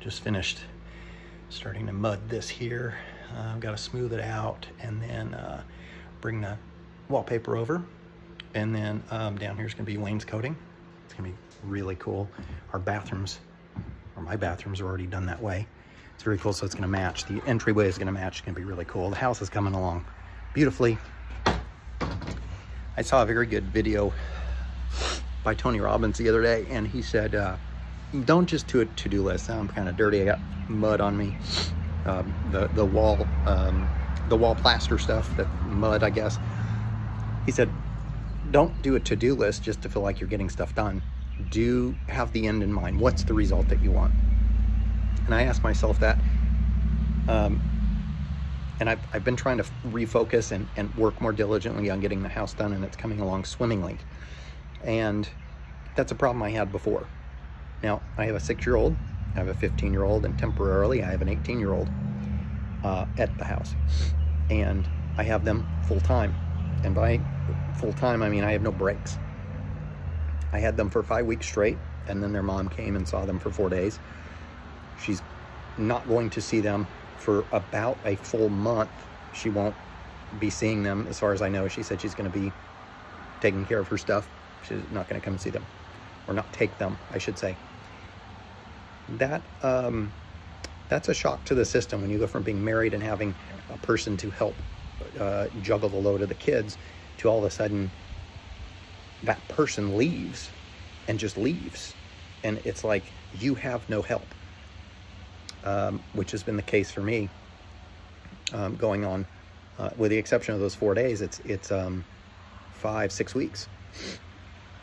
just finished starting to mud this here. I've got to smooth it out and then bring the wallpaper over. And then down here is going to be wainscoting. It's going to be really cool. Our bathrooms, or my bathrooms, are already done that way. It's very cool, so it's going to match. The entryway is going to match. It's going to be really cool. The house is coming along beautifully. I saw a very good video by Tony Robbins the other day, and he said, don't just do a to-do list. I'm kind of dirty. I got mud on me. The wall plaster stuff, that mud, I guess. He said, don't do a to-do list just to feel like you're getting stuff done. Do have the end in mind. What's the result that you want? And I asked myself that. And I've been trying to refocus and work more diligently on getting the house done, and it's coming along swimmingly. And that's a problem I had before. Now, I have a 6-year-old, I have a 15-year-old, and temporarily I have an 18-year-old at the house. And I have them full-time. And by full-time, I mean I have no breaks. I had them for 5 weeks straight, and then their mom came and saw them for 4 days. She's not going to see them for about a full month. She won't be seeing them, as far as I know. She said she's going to be taking care of her stuff. She's not going to come and see them, or not take them, I should say. That's a shock to the system when you go from being married and having a person to help juggle the load of the kids, to all of a sudden that person leaves and just leaves, and it's like you have no help, which has been the case for me going on, with the exception of those 4 days. It's 5-6 weeks,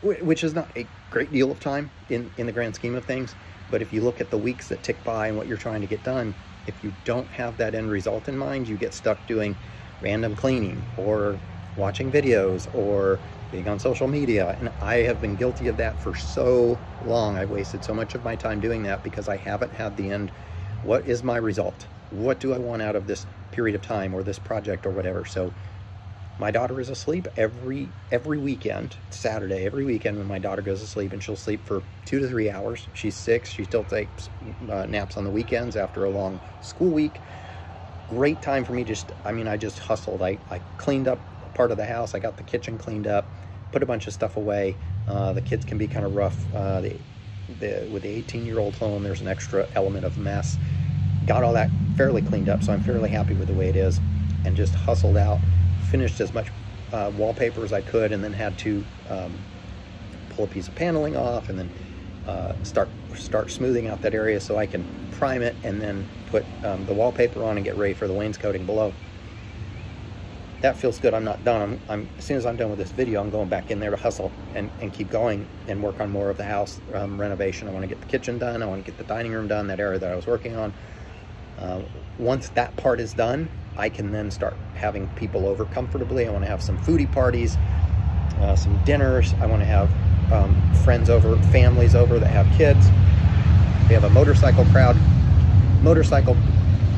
which is not a great deal of time in the grand scheme of things. But if you look at the weeks that tick by and what you're trying to get done, if you don't have that end result in mind, you get stuck doing random cleaning or watching videos or being on social media. And I have been guilty of that for so long. I've wasted so much of my time doing that because I haven't had the end. What is my result? What do I want out of this period of time or this project or whatever? So my daughter is asleep every weekend, Saturday, every weekend when my daughter goes to sleep, and she'll sleep for 2 to 3 hours. She's 6. She still takes naps on the weekends after a long school week. Great time for me. I just hustled. I cleaned up part of the house. I got the kitchen cleaned up, put a bunch of stuff away. The kids can be kind of rough. With the 18-year-old home, there's an extra element of mess. Got all that fairly cleaned up, so I'm fairly happy with the way it is, and just hustled out. Finished as much wallpaper as I could, and then had to pull a piece of paneling off, and then start smoothing out that area so I can prime it, and then put the wallpaper on and get ready for the wainscoting below. That feels good. I'm not done. As soon as I'm done with this video, I'm going back in there to hustle and keep going and work on more of the house renovation. I want to get the kitchen done. I want to get the dining room done, that area that I was working on. Once that part is done, I can then start having people over comfortably. I want to have some foodie parties, some dinners. I want to have friends over, families over that have kids. We have a motorcycle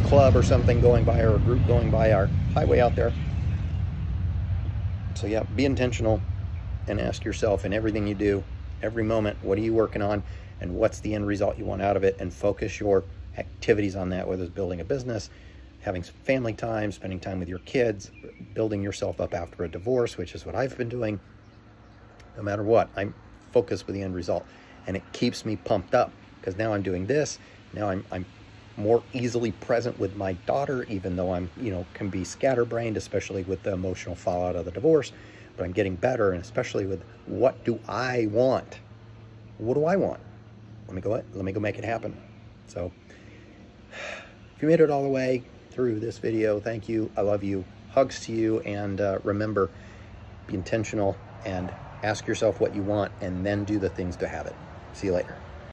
club or something going by, or a group going by our highway out there. So yeah, be intentional and ask yourself in everything you do, every moment, what are you working on and what's the end result you want out of it, and focus your activities on that, whether it's building a business, having some family time, spending time with your kids, building yourself up after a divorce, which is what I've been doing. No matter what, I'm focused with the end result, and it keeps me pumped up because now I'm doing this. Now I'm more easily present with my daughter, even though I'm, can be scatterbrained, especially with the emotional fallout of the divorce. But I'm getting better, and especially with what do I want? What do I want? Let me go make it happen. So if you made it all the way through this video, thank you. I love you. Hugs to you, and remember, be intentional and ask yourself what you want, and then do the things to have it. See you later.